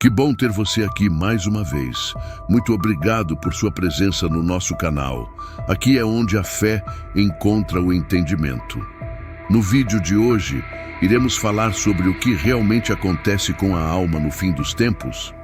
Que bom ter você aqui mais uma vez. Muito obrigado por sua presença no nosso canal. Aqui é onde a fé encontra o entendimento. No vídeo de hoje, iremos falar sobre o que realmente acontece com a alma no fim dos tempos.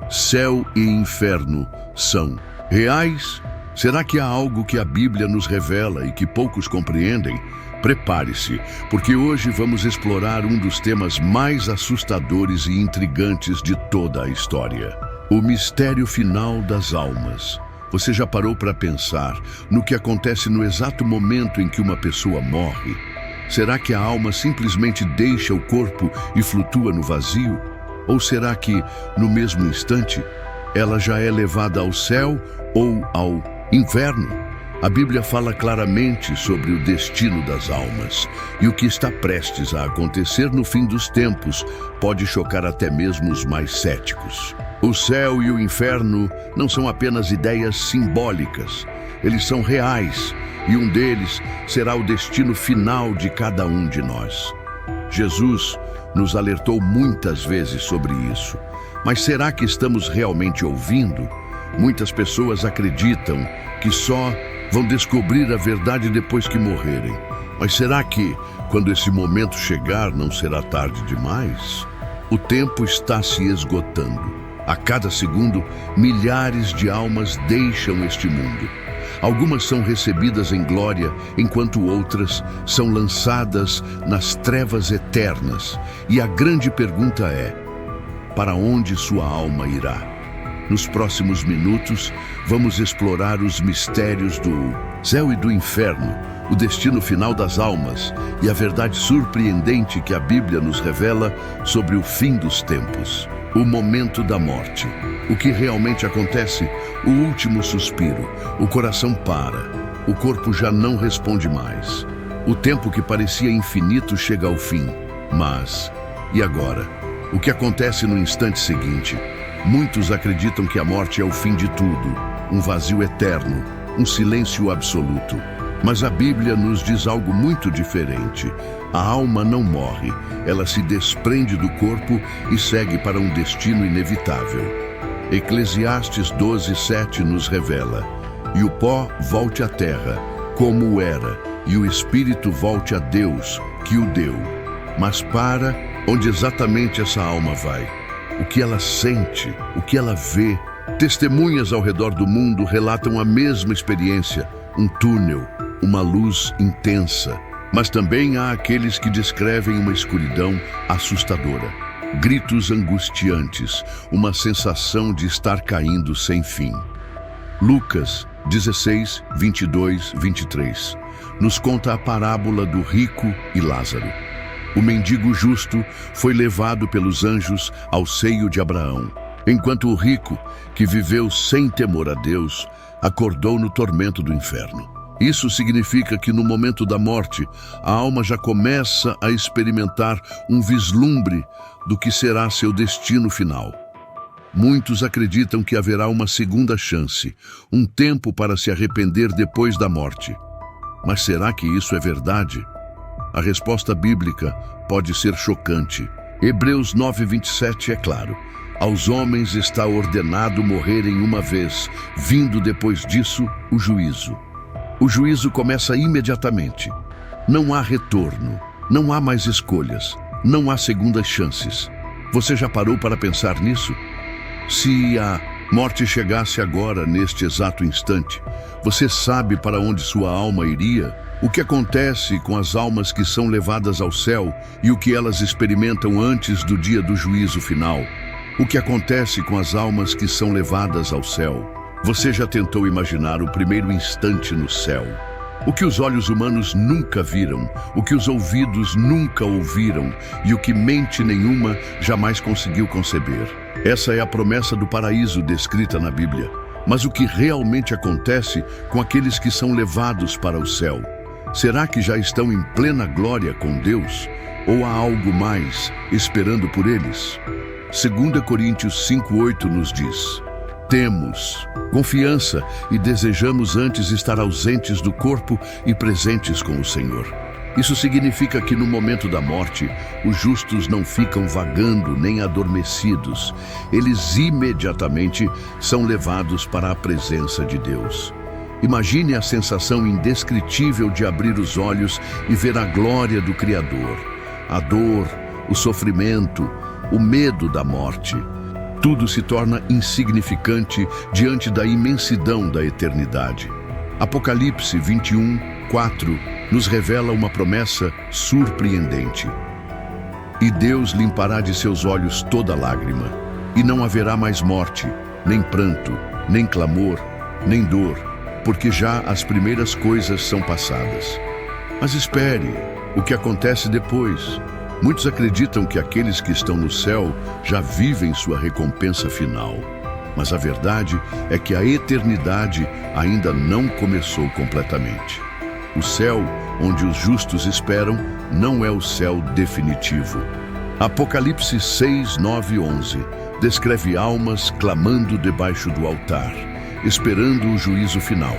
Céu e inferno são reais? Será que há algo que a Bíblia nos revela e que poucos compreendem? Prepare-se, porque hoje vamos explorar um dos temas mais assustadores e intrigantes de toda a história: o mistério final das almas. Você já parou para pensar no que acontece no exato momento em que uma pessoa morre? Será que a alma simplesmente deixa o corpo e flutua no vazio? Ou será que, no mesmo instante, ela já é levada ao céu ou ao inferno? A Bíblia fala claramente sobre o destino das almas, e o que está prestes a acontecer no fim dos tempos pode chocar até mesmo os mais céticos. O céu e o inferno não são apenas ideias simbólicas, eles são reais, e um deles será o destino final de cada um de nós. Jesus nos alertou muitas vezes sobre isso, mas será que estamos realmente ouvindo? Muitas pessoas acreditam que só vão descobrir a verdade depois que morrerem. Mas será que, quando esse momento chegar, não será tarde demais? O tempo está se esgotando. A cada segundo, milhares de almas deixam este mundo. Algumas são recebidas em glória, enquanto outras são lançadas nas trevas eternas. E a grande pergunta é: para onde sua alma irá? Nos próximos minutos, vamos explorar os mistérios do céu e do inferno, o destino final das almas e a verdade surpreendente que a Bíblia nos revela sobre o fim dos tempos. O momento da morte. O que realmente acontece? O último suspiro. O coração para. O corpo já não responde mais. O tempo que parecia infinito chega ao fim. Mas, e agora? O que acontece no instante seguinte? Muitos acreditam que a morte é o fim de tudo, um vazio eterno, um silêncio absoluto. Mas a Bíblia nos diz algo muito diferente. A alma não morre, ela se desprende do corpo e segue para um destino inevitável. Eclesiastes 12:7 nos revela: "E o pó volte à terra, como era, e o espírito volte a Deus, que o deu." Mas para onde exatamente essa alma vai? O que ela sente, o que ela vê? Testemunhas ao redor do mundo relatam a mesma experiência, um túnel, uma luz intensa. Mas também há aqueles que descrevem uma escuridão assustadora, gritos angustiantes, uma sensação de estar caindo sem fim. Lucas 16:22-23 nos conta a parábola do rico e Lázaro. O mendigo justo foi levado pelos anjos ao seio de Abraão, enquanto o rico, que viveu sem temor a Deus, acordou no tormento do inferno. Isso significa que no momento da morte, a alma já começa a experimentar um vislumbre do que será seu destino final. Muitos acreditam que haverá uma segunda chance, um tempo para se arrepender depois da morte. Mas será que isso é verdade? A resposta bíblica pode ser chocante. Hebreus 9:27 é claro: "Aos homens está ordenado morrerem uma vez, vindo depois disso o juízo." O juízo começa imediatamente. Não há retorno, não há mais escolhas, não há segundas chances. Você já parou para pensar nisso? Se a morte chegasse agora, neste exato instante, você sabe para onde sua alma iria? O que acontece com as almas que são levadas ao céu e o que elas experimentam antes do dia do juízo final? O que acontece com as almas que são levadas ao céu? Você já tentou imaginar o primeiro instante no céu? O que os olhos humanos nunca viram, o que os ouvidos nunca ouviram e o que mente nenhuma jamais conseguiu conceber. Essa é a promessa do paraíso descrita na Bíblia. Mas o que realmente acontece com aqueles que são levados para o céu? Será que já estão em plena glória com Deus? Ou há algo mais esperando por eles? 2 Coríntios 5:8 nos diz: "Temos confiança e desejamos antes estar ausentes do corpo e presentes com o Senhor." Isso significa que no momento da morte, os justos não ficam vagando nem adormecidos. Eles imediatamente são levados para a presença de Deus. Imagine a sensação indescritível de abrir os olhos e ver a glória do Criador. A dor, o sofrimento, o medo da morte. Tudo se torna insignificante diante da imensidão da eternidade. Apocalipse 21:4 nos revela uma promessa surpreendente. E Deus limpará de seus olhos toda lágrima, e não haverá mais morte, nem pranto, nem clamor, nem dor, porque já as primeiras coisas são passadas. Mas espere, o que acontece depois? Muitos acreditam que aqueles que estão no céu já vivem sua recompensa final. Mas a verdade é que a eternidade ainda não começou completamente. O céu, onde os justos esperam, não é o céu definitivo. Apocalipse 6, 9 e 11 descreve almas clamando debaixo do altar, esperando o juízo final.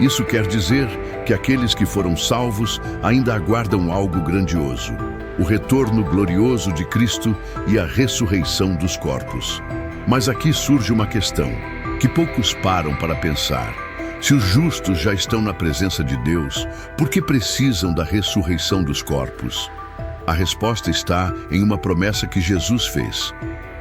Isso quer dizer que aqueles que foram salvos ainda aguardam algo grandioso: o retorno glorioso de Cristo e a ressurreição dos corpos. Mas aqui surge uma questão que poucos param para pensar. Se os justos já estão na presença de Deus, por que precisam da ressurreição dos corpos? A resposta está em uma promessa que Jesus fez: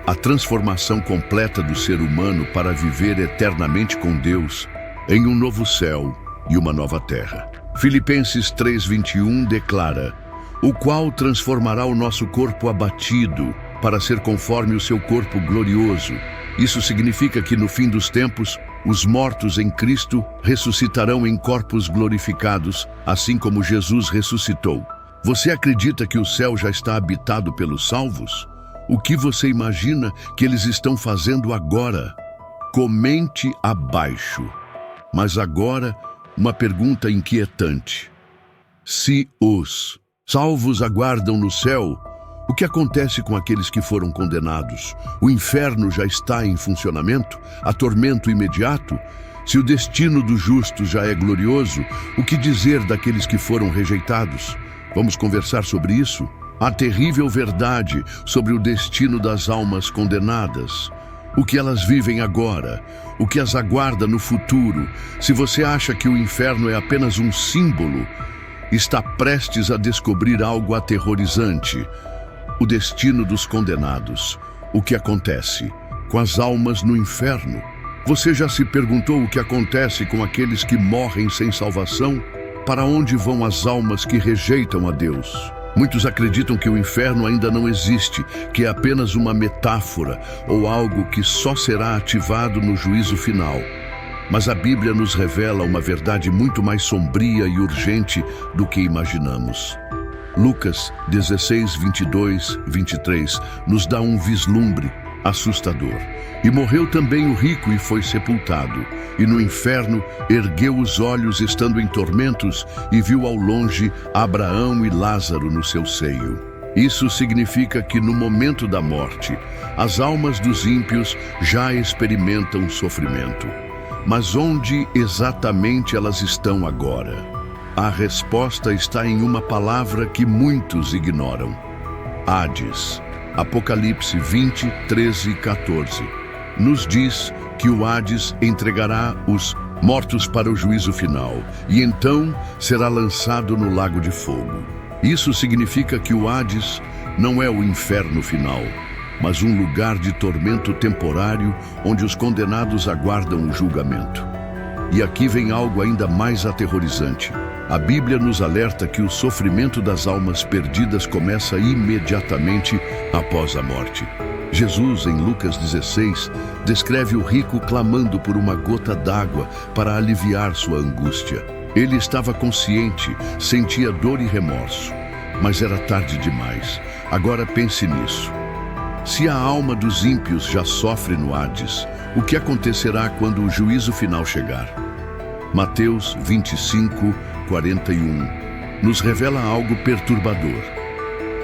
a transformação completa do ser humano para viver eternamente com Deus em um novo céu e uma nova terra. Filipenses 3:21 declara: o qual transformará o nosso corpo abatido para ser conforme o seu corpo glorioso. Isso significa que no fim dos tempos, os mortos em Cristo ressuscitarão em corpos glorificados, assim como Jesus ressuscitou. Você acredita que o céu já está habitado pelos salvos? O que você imagina que eles estão fazendo agora? Comente abaixo. Mas agora, uma pergunta inquietante. Se os salvos aguardam no céu, o que acontece com aqueles que foram condenados? O inferno já está em funcionamento? Há tormento imediato? Se o destino dos justos já é glorioso, o que dizer daqueles que foram rejeitados? Vamos conversar sobre isso? A terrível verdade sobre o destino das almas condenadas. O que elas vivem agora? O que as aguarda no futuro? Se você acha que o inferno é apenas um símbolo, está prestes a descobrir algo aterrorizante. O destino dos condenados. O que acontece com as almas no inferno? Você já se perguntou o que acontece com aqueles que morrem sem salvação? Para onde vão as almas que rejeitam a Deus? Muitos acreditam que o inferno ainda não existe, que é apenas uma metáfora ou algo que só será ativado no juízo final. Mas a Bíblia nos revela uma verdade muito mais sombria e urgente do que imaginamos. Lucas 16, 22, 23 nos dá um vislumbre assustador. E morreu também o rico e foi sepultado. E no inferno ergueu os olhos estando em tormentos e viu ao longe Abraão e Lázaro no seu seio. Isso significa que no momento da morte, as almas dos ímpios já experimentam sofrimento. Mas onde exatamente elas estão agora? A resposta está em uma palavra que muitos ignoram: Hades. Apocalipse 20, 13 e 14 nos diz que o Hades entregará os mortos para o juízo final e então será lançado no lago de fogo. Isso significa que o Hades não é o inferno final, mas um lugar de tormento temporário onde os condenados aguardam o julgamento. E aqui vem algo ainda mais aterrorizante. A Bíblia nos alerta que o sofrimento das almas perdidas começa imediatamente após a morte. Jesus, em Lucas 16, descreve o rico clamando por uma gota d'água para aliviar sua angústia. Ele estava consciente, sentia dor e remorso, mas era tarde demais. Agora pense nisso. Se a alma dos ímpios já sofre no Hades, o que acontecerá quando o juízo final chegar? Mateus 25, 41 nos revela algo perturbador.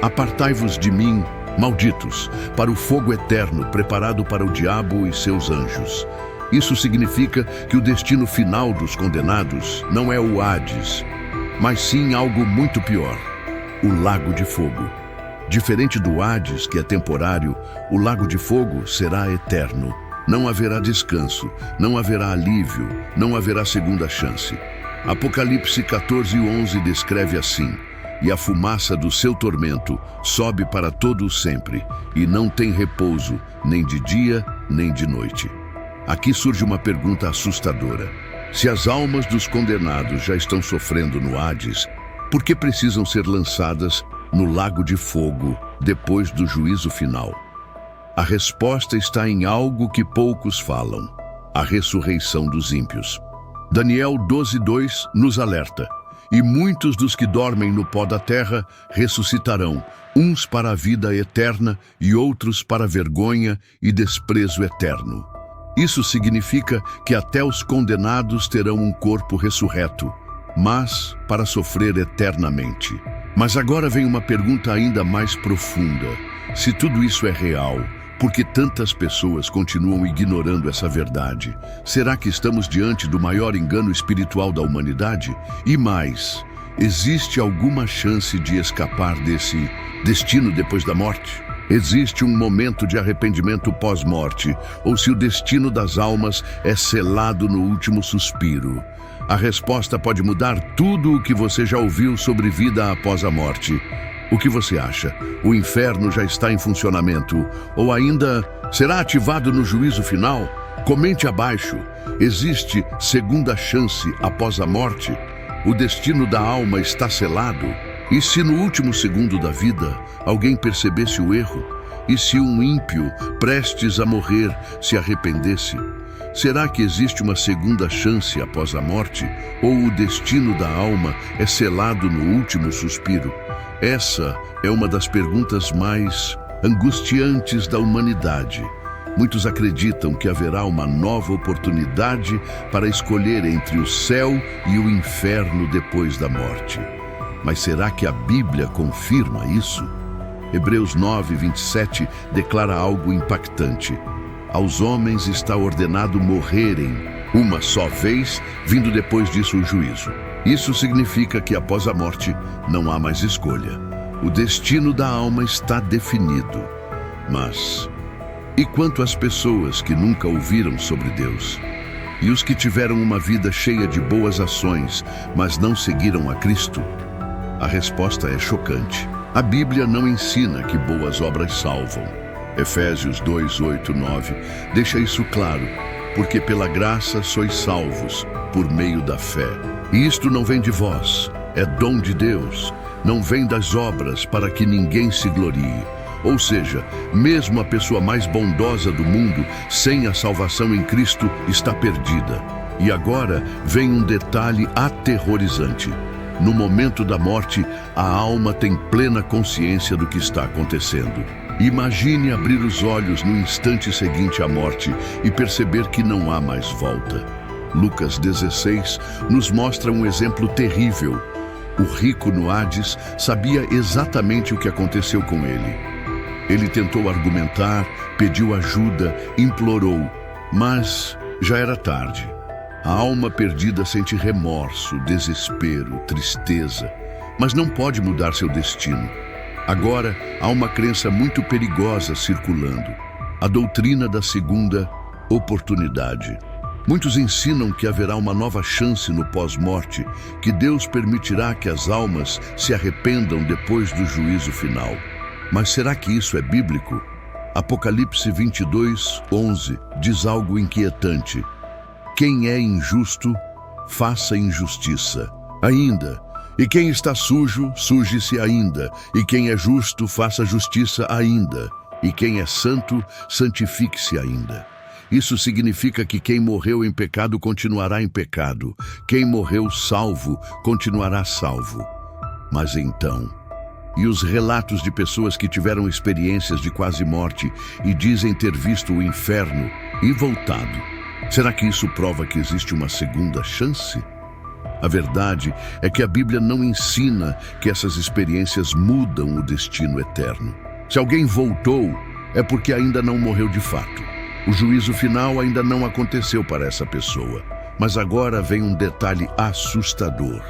Apartai-vos de mim, malditos, para o fogo eterno preparado para o diabo e seus anjos. Isso significa que o destino final dos condenados não é o Hades, mas sim algo muito pior: o lago de fogo. Diferente do Hades, que é temporário, o lago de fogo será eterno. Não haverá descanso, não haverá alívio, não haverá segunda chance. Apocalipse 14:11 descreve assim: e a fumaça do seu tormento sobe para todo o sempre, e não tem repouso, nem de dia, nem de noite. Aqui surge uma pergunta assustadora. Se as almas dos condenados já estão sofrendo no Hades, por que precisam ser lançadas no lago de fogo depois do juízo final? A resposta está em algo que poucos falam: a ressurreição dos ímpios. Daniel 12:2 nos alerta: e muitos dos que dormem no pó da terra ressuscitarão, uns para a vida eterna e outros para vergonha e desprezo eterno. Isso significa que até os condenados terão um corpo ressurreto, mas para sofrer eternamente. Mas agora vem uma pergunta ainda mais profunda. Se tudo isso é real, por que tantas pessoas continuam ignorando essa verdade? Será que estamos diante do maior engano espiritual da humanidade? E mais, existe alguma chance de escapar desse destino depois da morte? Existe um momento de arrependimento pós-morte, ou se o destino das almas é selado no último suspiro? A resposta pode mudar tudo o que você já ouviu sobre vida após a morte. O que você acha? O inferno já está em funcionamento? Ou ainda será ativado no juízo final? Comente abaixo. Existe segunda chance após a morte? O destino da alma está selado? E se no último segundo da vida alguém percebesse o erro? E se um ímpio, prestes a morrer, se arrependesse? Será que existe uma segunda chance após a morte? Ou o destino da alma é selado no último suspiro? Essa é uma das perguntas mais angustiantes da humanidade. Muitos acreditam que haverá uma nova oportunidade para escolher entre o céu e o inferno depois da morte. Mas será que a Bíblia confirma isso? Hebreus 9:27 declara algo impactante: aos homens está ordenado morrerem uma só vez, vindo depois disso o juízo. Isso significa que após a morte não há mais escolha. O destino da alma está definido. Mas e quanto às pessoas que nunca ouviram sobre Deus? E os que tiveram uma vida cheia de boas ações, mas não seguiram a Cristo? A resposta é chocante. A Bíblia não ensina que boas obras salvam. Efésios 2:8-9 deixa isso claro: porque pela graça sois salvos, por meio da fé. E isto não vem de vós, é dom de Deus, não vem das obras para que ninguém se glorie. Ou seja, mesmo a pessoa mais bondosa do mundo, sem a salvação em Cristo, está perdida. E agora vem um detalhe aterrorizante. No momento da morte, a alma tem plena consciência do que está acontecendo. Imagine abrir os olhos no instante seguinte à morte e perceber que não há mais volta. Lucas 16 nos mostra um exemplo terrível. O rico no Hades sabia exatamente o que aconteceu com ele. Ele tentou argumentar, pediu ajuda, implorou, mas já era tarde. A alma perdida sente remorso, desespero, tristeza, mas não pode mudar seu destino. Agora, há uma crença muito perigosa circulando: a doutrina da segunda oportunidade. Muitos ensinam que haverá uma nova chance no pós-morte, que Deus permitirá que as almas se arrependam depois do juízo final. Mas será que isso é bíblico? Apocalipse 22:11 diz algo inquietante: quem é injusto, faça injustiça ainda. E quem está sujo, suje-se ainda. E quem é justo, faça justiça ainda. E quem é santo, santifique-se ainda. Isso significa que quem morreu em pecado continuará em pecado. Quem morreu salvo, continuará salvo. Mas então, e os relatos de pessoas que tiveram experiências de quase morte e dizem ter visto o inferno e voltado? Será que isso prova que existe uma segunda chance? A verdade é que a Bíblia não ensina que essas experiências mudam o destino eterno. Se alguém voltou, é porque ainda não morreu de fato. O juízo final ainda não aconteceu para essa pessoa. Mas agora vem um detalhe assustador.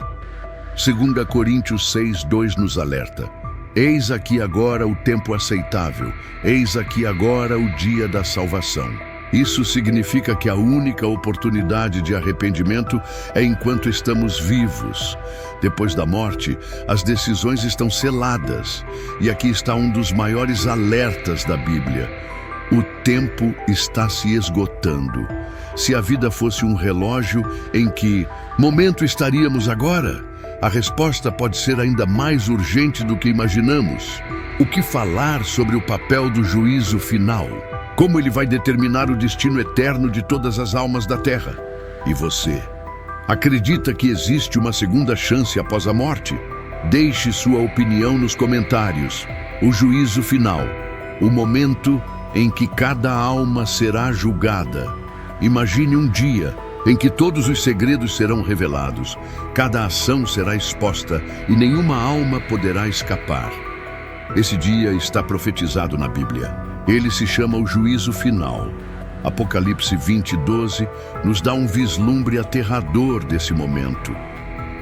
2 Coríntios 6:2 nos alerta: eis aqui agora o tempo aceitável, eis aqui agora o dia da salvação. Isso significa que a única oportunidade de arrependimento é enquanto estamos vivos. Depois da morte, as decisões estão seladas. E aqui está um dos maiores alertas da Bíblia: o tempo está se esgotando. Se a vida fosse um relógio, em que momento estaríamos agora? A resposta pode ser ainda mais urgente do que imaginamos. O que falar sobre o papel do juízo final? Como ele vai determinar o destino eterno de todas as almas da terra? E você? Acredita que existe uma segunda chance após a morte? Deixe sua opinião nos comentários. O juízo final, o momento em que cada alma será julgada. Imagine um dia em que todos os segredos serão revelados, cada ação será exposta e nenhuma alma poderá escapar. Esse dia está profetizado na Bíblia. Ele se chama o juízo final. Apocalipse 20:12 nos dá um vislumbre aterrador desse momento.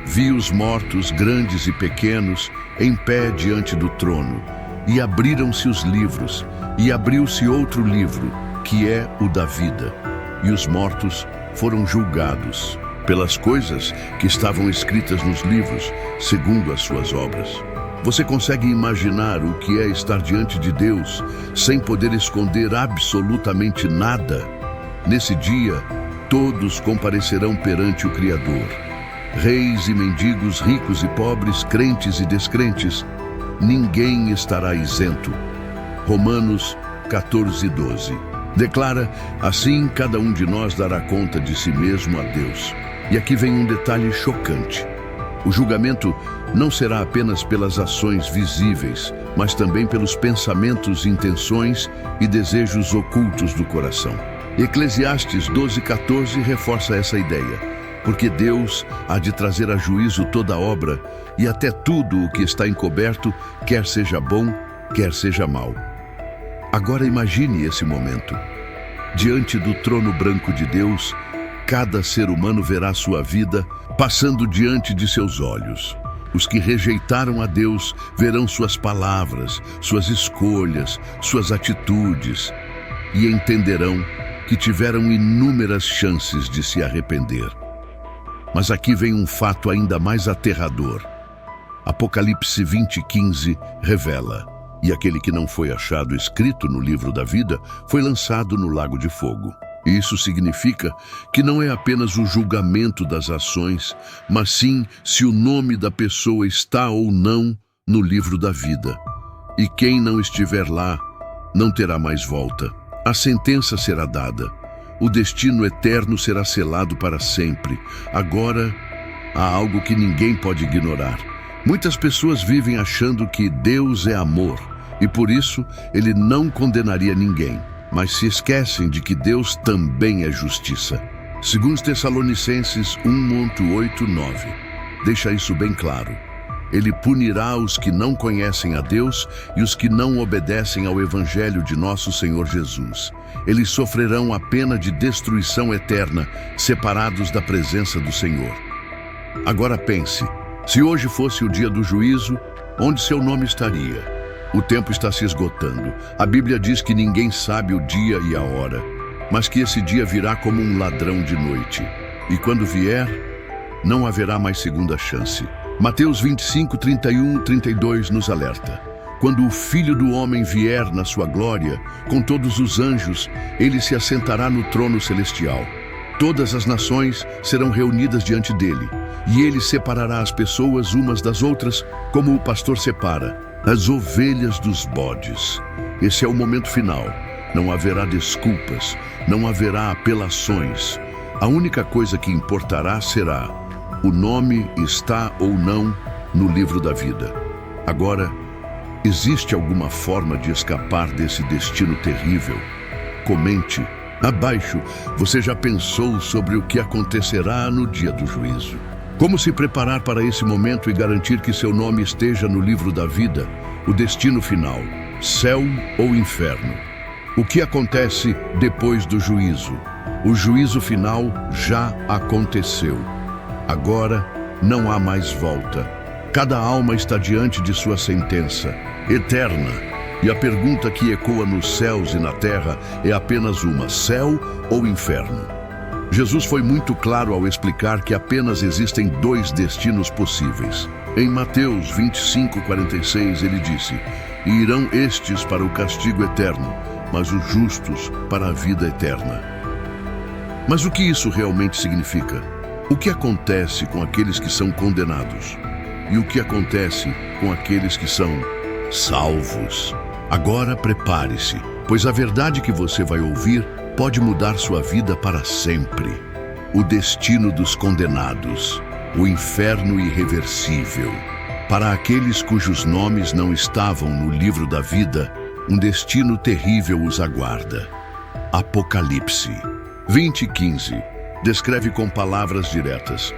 Vi os mortos, grandes e pequenos, em pé diante do trono, e abriram-se os livros, e abriu-se outro livro, que é o da vida. E os mortos foram julgados pelas coisas que estavam escritas nos livros, segundo as suas obras. Você consegue imaginar o que é estar diante de Deus sem poder esconder absolutamente nada? Nesse dia, todos comparecerão perante o Criador. Reis e mendigos, ricos e pobres, crentes e descrentes, ninguém estará isento. Romanos 14:12 declara: assim cada um de nós dará conta de si mesmo a Deus. E aqui vem um detalhe chocante. O julgamento não será apenas pelas ações visíveis, mas também pelos pensamentos, intenções e desejos ocultos do coração. Eclesiastes 12:14 reforça essa ideia, porque Deus há de trazer a juízo toda obra e até tudo o que está encoberto, quer seja bom, quer seja mau. Agora imagine esse momento. Diante do trono branco de Deus, cada ser humano verá sua vida passando diante de seus olhos. Os que rejeitaram a Deus verão suas palavras, suas escolhas, suas atitudes e entenderão que tiveram inúmeras chances de se arrepender. Mas aqui vem um fato ainda mais aterrador. Apocalipse 20:15 revela: e aquele que não foi achado escrito no livro da vida foi lançado no lago de fogo. Isso significa que não é apenas o julgamento das ações, mas sim se o nome da pessoa está ou não no livro da vida. E quem não estiver lá não terá mais volta. A sentença será dada. O destino eterno será selado para sempre. Agora, há algo que ninguém pode ignorar. Muitas pessoas vivem achando que Deus é amor e por isso ele não condenaria ninguém. Mas se esquecem de que Deus também é justiça. 2 Tessalonicenses 1:8-9 deixa isso bem claro. Ele punirá os que não conhecem a Deus e os que não obedecem ao Evangelho de nosso Senhor Jesus. Eles sofrerão a pena de destruição eterna, separados da presença do Senhor. Agora pense, se hoje fosse o dia do juízo, onde seu nome estaria? O tempo está se esgotando. A Bíblia diz que ninguém sabe o dia e a hora, mas que esse dia virá como um ladrão de noite. E quando vier, não haverá mais segunda chance. Mateus 25:31-32 nos alerta: quando o Filho do Homem vier na sua glória, com todos os anjos, ele se assentará no trono celestial. Todas as nações serão reunidas diante dele, e ele separará as pessoas umas das outras, como o pastor separa as ovelhas dos bodes. Esse é o momento final. Não haverá desculpas, não haverá apelações. A única coisa que importará será: o nome está ou não no livro da vida. Agora, existe alguma forma de escapar desse destino terrível? Comente abaixo. Você já pensou sobre o que acontecerá no dia do juízo? Como se preparar para esse momento e garantir que seu nome esteja no livro da vida? O destino final, céu ou inferno? O que acontece depois do juízo? O juízo final já aconteceu. Agora não há mais volta. Cada alma está diante de sua sentença, eterna. E a pergunta que ecoa nos céus e na terra é apenas uma: céu ou inferno? Jesus foi muito claro ao explicar que apenas existem dois destinos possíveis. Em Mateus 25:46 ele disse: "E irão estes para o castigo eterno, mas os justos para a vida eterna." Mas o que isso realmente significa? O que acontece com aqueles que são condenados? E o que acontece com aqueles que são salvos? Agora prepare-se, pois a verdade que você vai ouvir pode mudar sua vida para sempre. O destino dos condenados, o inferno irreversível. Para aqueles cujos nomes não estavam no livro da vida, um destino terrível os aguarda. Apocalipse 20:15 descreve com palavras diretas: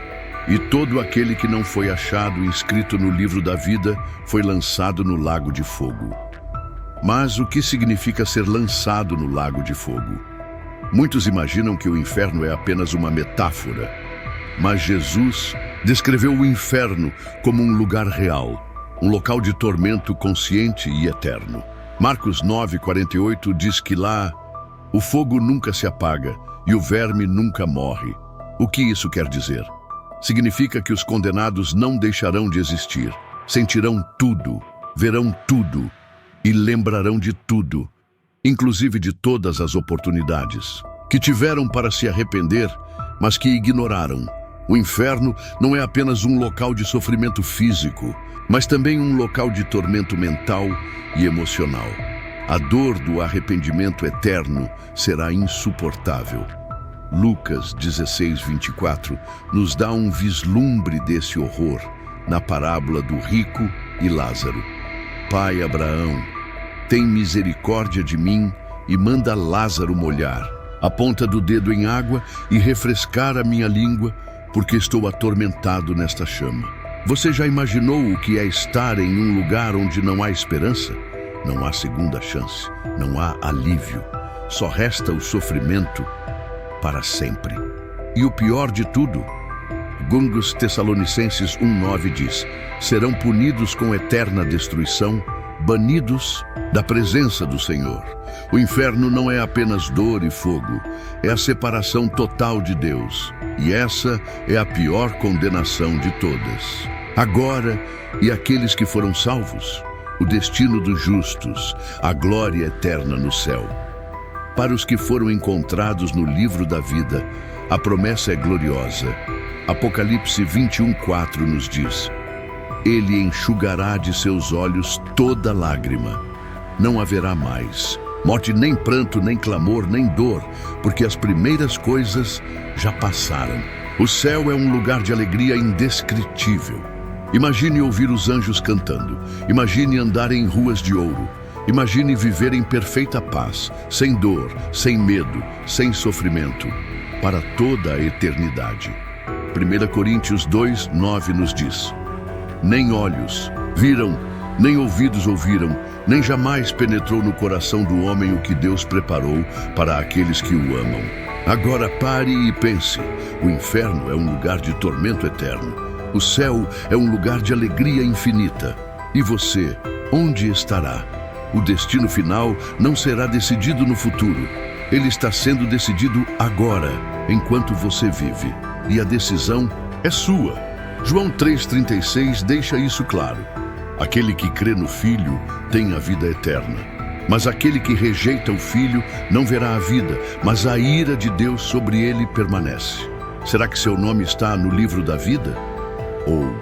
"E todo aquele que não foi achado inscrito no livro da vida foi lançado no lago de fogo." Mas o que significa ser lançado no lago de fogo? Muitos imaginam que o inferno é apenas uma metáfora, mas Jesus descreveu o inferno como um lugar real, um local de tormento consciente e eterno. Marcos 9:48 diz que lá o fogo nunca se apaga e o verme nunca morre. O que isso quer dizer? Significa que os condenados não deixarão de existir, sentirão tudo, verão tudo e lembrarão de tudo, inclusive de todas as oportunidades que tiveram para se arrepender, mas que ignoraram. O inferno não é apenas um local de sofrimento físico, mas também um local de tormento mental e emocional. A dor do arrependimento eterno será insuportável. Lucas 16:24 nos dá um vislumbre desse horror na parábola do rico e Lázaro. "Pai Abraão, tem misericórdia de mim e manda Lázaro molhar a ponta do dedo em água e refrescar a minha língua, porque estou atormentado nesta chama." Você já imaginou o que é estar em um lugar onde não há esperança? Não há segunda chance, não há alívio. Só resta o sofrimento para sempre. E o pior de tudo, Gungus Tessalonicenses 1:9 diz: "Serão punidos com eterna destruição, banidos da presença do Senhor." O inferno não é apenas dor e fogo, é a separação total de Deus. E essa é a pior condenação de todas. Agora, e aqueles que foram salvos? O destino dos justos, a glória eterna no céu. Para os que foram encontrados no livro da vida, a promessa é gloriosa. Apocalipse 21:4 nos diz: "Ele enxugará de seus olhos toda lágrima. Não haverá mais morte, nem pranto, nem clamor, nem dor, porque as primeiras coisas já passaram." O céu é um lugar de alegria indescritível. Imagine ouvir os anjos cantando. Imagine andar em ruas de ouro. Imagine viver em perfeita paz, sem dor, sem medo, sem sofrimento, para toda a eternidade. 1 Coríntios 2:9 nos diz: "Nem olhos viram, nem ouvidos ouviram, nem jamais penetrou no coração do homem o que Deus preparou para aqueles que o amam." Agora pare e pense. O inferno é um lugar de tormento eterno. O céu é um lugar de alegria infinita. E você, onde estará? O destino final não será decidido no futuro. Ele está sendo decidido agora, enquanto você vive. E a decisão é sua. João 3:36 deixa isso claro. Aquele que crê no Filho tem a vida eterna. Mas aquele que rejeita o Filho não verá a vida, mas a ira de Deus sobre ele permanece. Será que seu nome está no livro da vida? Ou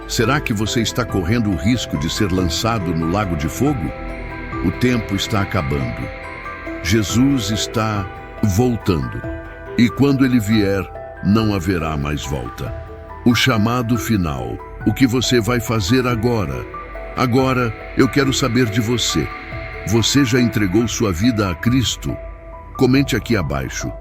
será que você está correndo o risco de ser lançado no lago de fogo? O tempo está acabando. Jesus está voltando. E quando ele vier, não haverá mais volta. O chamado final. O que você vai fazer agora? Agora, eu quero saber de você. Você já entregou sua vida a Cristo? Comente aqui abaixo.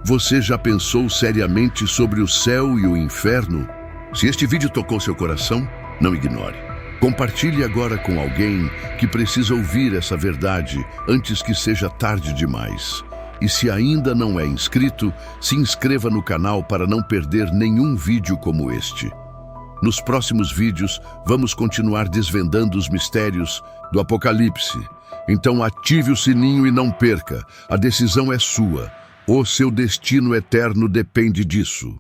Você já pensou seriamente sobre o céu e o inferno? Se este vídeo tocou seu coração, não ignore. Compartilhe agora com alguém que precisa ouvir essa verdade antes que seja tarde demais. E se ainda não é inscrito, se inscreva no canal para não perder nenhum vídeo como este. Nos próximos vídeos, vamos continuar desvendando os mistérios do Apocalipse. Então ative o sininho e não perca. A decisão é sua. O seu destino eterno depende disso.